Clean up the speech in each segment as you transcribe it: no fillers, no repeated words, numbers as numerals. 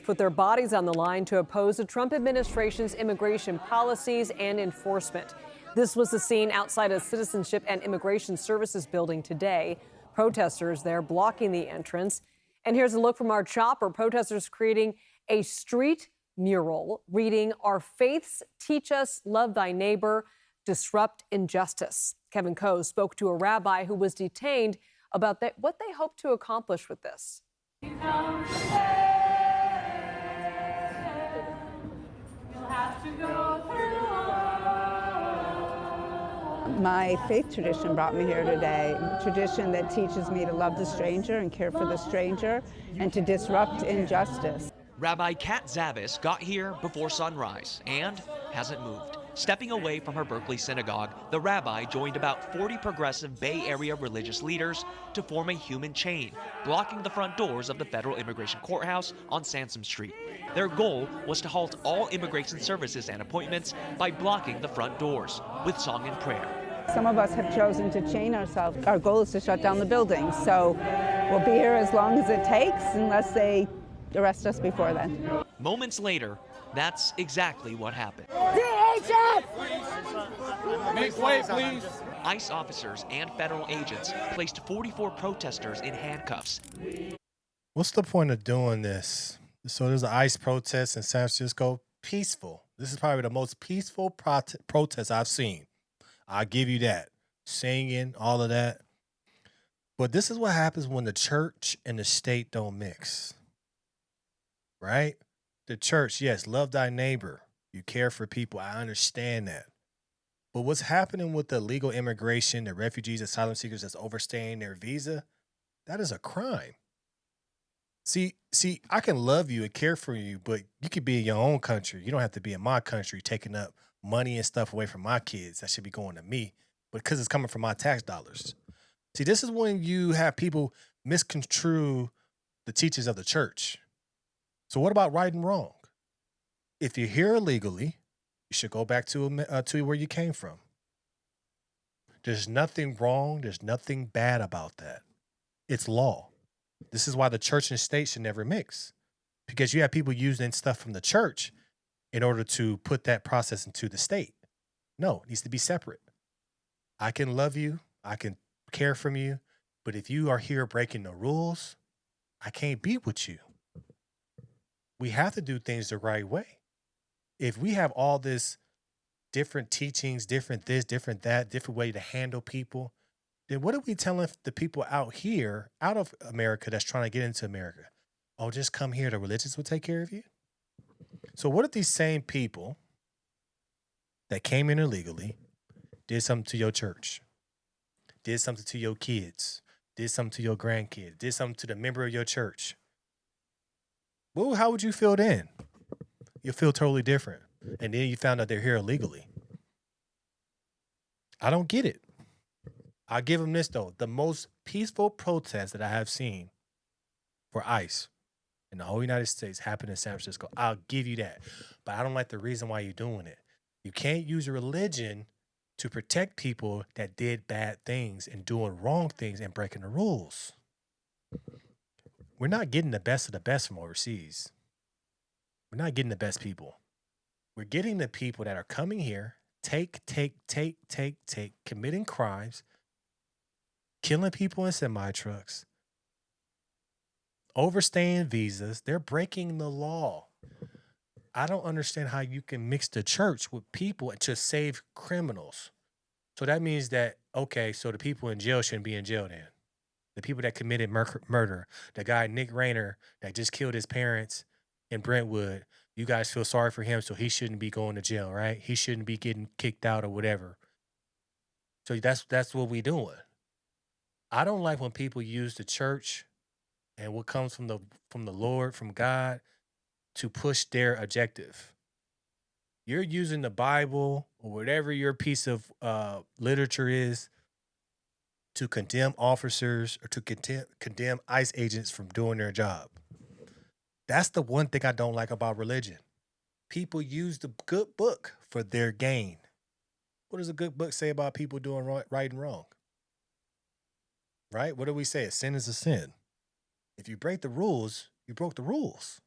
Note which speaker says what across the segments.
Speaker 1: Put their bodies on the line to oppose the Trump administration's immigration policies and enforcement. This was the scene outside a Citizenship and Immigration Services building today. Protesters there blocking the entrance. And here's a look from our chopper. Protesters creating a street mural reading, "Our faiths teach us, love thy neighbor, disrupt injustice." Kevin Coe spoke to a rabbi who was detained about what they hope to accomplish with this.
Speaker 2: My faith tradition brought me here today, a tradition that teaches me to love the stranger and care for the stranger and to disrupt injustice.
Speaker 3: Rabbi Kat Zavis got here before sunrise and hasn't moved. Stepping away from her Berkeley synagogue, the rabbi joined about 40 progressive Bay Area religious leaders to form a human chain, blocking the front doors of the federal immigration courthouse on Sansom Street. Their goal was to halt all immigration services and appointments by blocking the front doors with song and prayer.
Speaker 2: Some of us have chosen to chain ourselves. Our goal is to shut down the building, so we'll be here as long as it takes unless they arrest us before then.
Speaker 3: Moments later, that's exactly what happened.
Speaker 4: DHS!
Speaker 5: Make way, please.
Speaker 3: ICE officers and federal agents placed 44 protesters in handcuffs.
Speaker 6: What's the point of doing this? So there's an ICE protest in San Francisco. Peaceful. This is probably the most peaceful protest I've seen. I'll give you that. Singing, all of that. But this is what happens when the church and the state don't mix. Right? The church, yes, love thy neighbor. You care for people. I understand that. But what's happening with the illegal immigration, the refugees, asylum seekers that's overstaying their visa, that is a crime. See, I can love you and care for you, but you could be in your own country. You don't have to be in my country taking up money and stuff away from my kids. That should be going to me, but because it's coming from my tax dollars. See, this is when you have people misconstrue the teachings of the church. So what about right and wrong? If you're here illegally, you should go back to where you came from. There's nothing wrong. There's nothing bad about that. It's law. This is why the church and state should never mix, because you have people using stuff from the church in order to put that process into the state. No, it needs to be separate. I can love you. I can care for you. But if you are here breaking the rules, I can't be with you. We have to do things the right way. If we have all this different teachings, different this, different that, different way to handle people, then what are we telling the people out here, out of America, that's trying to get into America? Oh, just come here. The religious will take care of you. So what if these same people that came in illegally did something to your church, did something to your kids, did something to your grandkids, did something to the member of your church? Well, how would you feel then? You'll feel totally different. And then you found out they're here illegally. I don't get it. I'll give them this, though. The most peaceful protest that I have seen for ICE in the whole United States happened in San Francisco. I'll give you that. But I don't like the reason why you're doing it. You can't use a religion to protect people that did bad things and doing wrong things and breaking the rules. We're not getting the best of the best from overseas. We're not getting the best people. We're getting the people that are coming here, take, committing crimes, killing people in semi-trucks, overstaying visas. They're breaking the law. I don't understand how you can mix the church with people to save criminals. So that means that, okay, so the people in jail shouldn't be in jail then. The people that committed murder, the guy Nick Rayner that just killed his parents in Brentwood, you guys feel sorry for him, so he shouldn't be going to jail, right? He shouldn't be getting kicked out or whatever. So that's what we doing. I don't like when people use the church and what comes from the Lord, from God, to push their objective. You're using the Bible or whatever your piece of literature is to condemn officers or to condemn ICE agents from doing their job. That's the one thing I don't like about religion. People use the good book for their gain. What does a good book say about people doing right and wrong? Right? What do we say? A sin is a sin. If you break the rules, you broke the rules.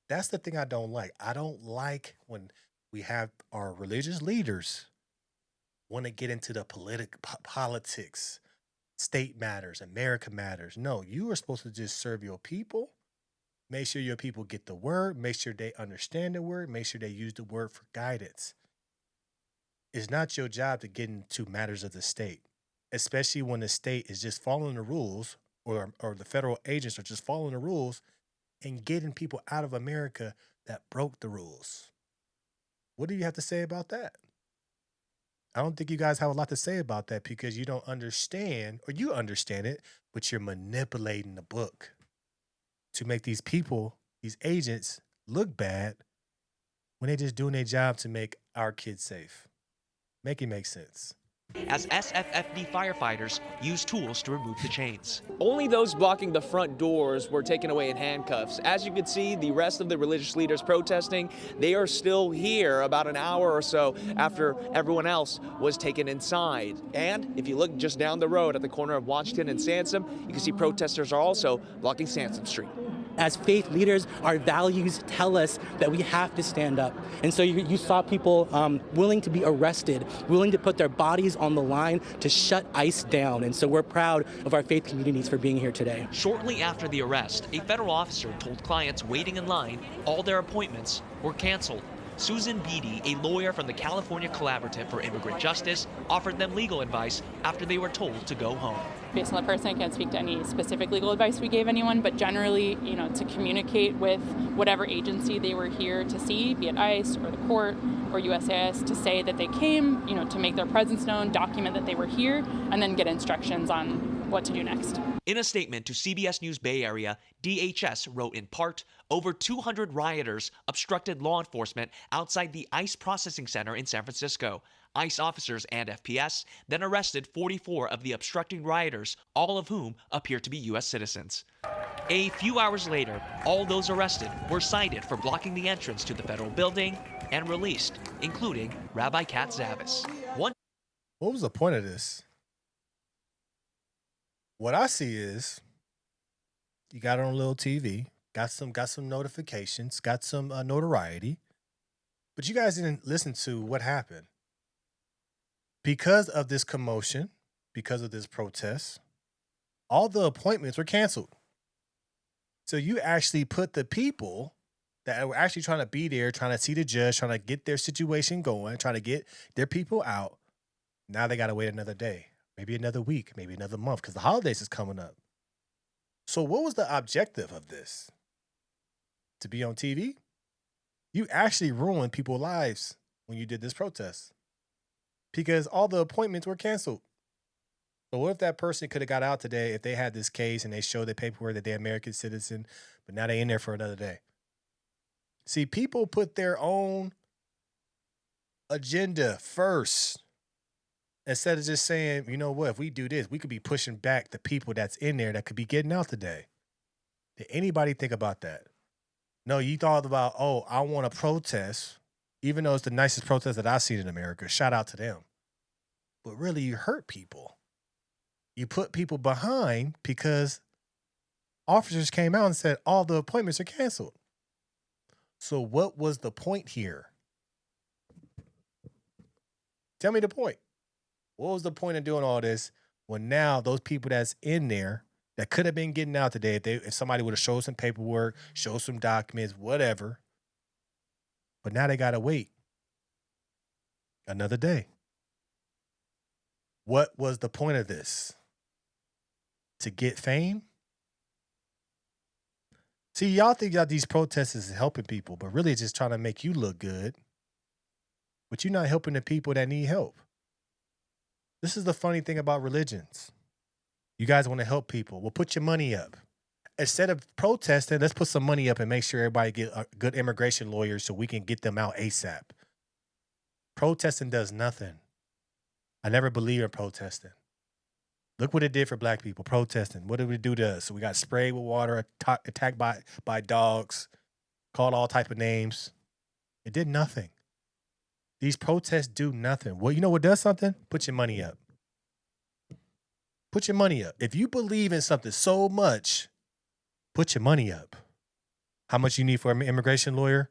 Speaker 6: That's the thing I don't like. I don't like when we have our religious leaders want to get into the politics, state matters, America matters. No, you are supposed to just serve your people. Make sure your people get the word. Make sure they understand the word. Make sure they use the word for guidance. It's not your job to get into matters of the state, especially when the state is just following the rules, or the federal agents are just following the rules and getting people out of America that broke the rules. What do you have to say about that? I don't think you guys have a lot to say about that because you don't understand, or you understand it, but you're manipulating the book to make these people, these agents, look bad when they're just doing their job to make our kids safe. Make it make sense.
Speaker 3: As SFFD firefighters use tools to remove the chains.
Speaker 4: Only those blocking the front doors were taken away in handcuffs. As you can see, the rest of the religious leaders protesting, they are still here about an hour or so after everyone else was taken inside. And if you look just down the road at the corner of Washington and Sansom, you can see protesters are also blocking Sansom Street.
Speaker 7: As faith leaders, our values tell us that we have to stand up. And so you saw people willing to be arrested, willing to put their bodies on the line to shut ICE down. And so we're proud of our faith communities for being here today.
Speaker 3: Shortly after the arrest, a federal officer told clients waiting in line all their appointments were canceled. Susan Beatty, a lawyer from the California Collaborative for Immigrant Justice, offered them legal advice after they were told to go home.
Speaker 8: Based on the person, I can't speak to any specific legal advice we gave anyone, but generally, to communicate with whatever agency they were here to see, be it ICE or the court or USCIS, to say that they came, to make their presence known, document that they were here, and then get instructions on what to do next.
Speaker 3: In a statement to CBS News Bay Area, DHS wrote in part, over 200 rioters obstructed law enforcement outside the ICE processing center in San Francisco. ICE officers and FPS then arrested 44 of the obstructing rioters, all of whom appear to be U.S. citizens. A few hours later, all those arrested were cited for blocking the entrance to the federal building and released, including Rabbi Kat Zavis.
Speaker 6: What was the point of this? What I see is you got it on a little TV, got some notifications, got some notoriety, but you guys didn't listen to what happened. Because of this commotion, because of this protest, all the appointments were canceled. So you actually put the people that were actually trying to be there, trying to see the judge, trying to get their situation going, trying to get their people out. Now they got to wait another day, maybe another week, maybe another month, because the holidays is coming up. So what was the objective of this? To be on TV? You actually ruined people's lives when you did this protest because all the appointments were canceled. So what if that person could have got out today if they had this case and they showed their paperwork that they're American citizen, but now they're in there for another day? See, people put their own agenda first instead of just saying, you know what, if we do this, we could be pushing back the people that's in there that could be getting out today. Did anybody think about that? No, you thought about, oh, I want to protest, even though it's the nicest protest that I've seen in America. Shout out to them. But really, you hurt people. You put people behind because officers came out and said all the appointments are canceled. So what was the point here? Tell me the point. What was the point of doing all this when now those people that's in there that could have been getting out today, if somebody would have showed some paperwork, showed some documents, whatever, but now they got to wait another day. What was the point of this? To get fame? See, y'all think that these protests is helping people, but really it's just trying to make you look good. But you're not helping the people that need help. This is the funny thing about religions. You guys want to help people. Well, put your money up. Instead of protesting, let's put some money up and make sure everybody get good immigration lawyers so we can get them out ASAP. Protesting does nothing. I never believe in protesting. Look what it did for black people, protesting. What did it do to us? So we got sprayed with water, attacked by dogs, called all type of names. It did nothing. These protests do nothing. Well, you know what does something? Put your money up. Put your money up. If you believe in something so much, put your money up. How much you need for an immigration lawyer?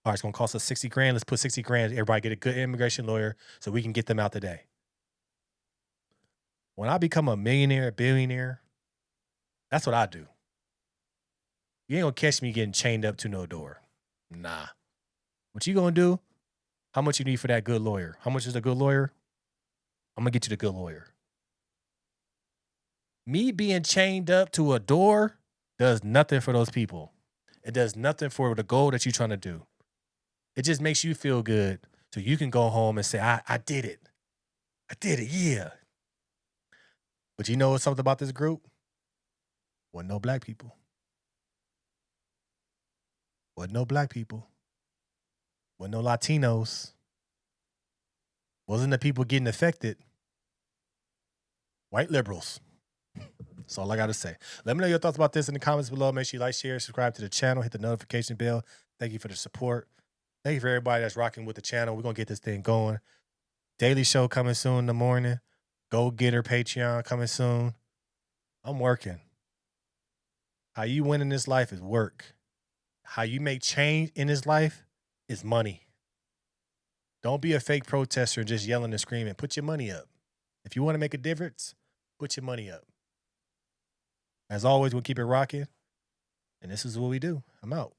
Speaker 6: All right, it's going to cost us 60 grand. Let's put 60 grand. Everybody get a good immigration lawyer so we can get them out today. When I become a millionaire, a billionaire, that's what I do. You ain't going to catch me getting chained up to no door. Nah. What you going to do? How much you need for that good lawyer? How much is a good lawyer? I'm going to get you the good lawyer. Me being chained up to a door does nothing for those people. It does nothing for the goal that you're trying to do. It just makes you feel good so you can go home and say, I did it. I did it, yeah. But you know what's something about this group? Wasn't no black people. Wasn't no black people. Wasn't no Latinos. Wasn't the people getting affected. White liberals. That's all I got to say. Let me know your thoughts about this in the comments below. Make sure you like, share, subscribe to the channel, hit the notification bell. Thank you for the support. Thank you for everybody that's rocking with the channel. We're going to get this thing going. Daily show coming soon in the morning. Go Getter Patreon coming soon. I'm working. How you win in this life is work. How you make change in this life is money. Don't be a fake protester and just yelling and screaming. Put your money up. If you want to make a difference, put your money up. As always, we'll keep it rocking. And this is what we do. I'm out.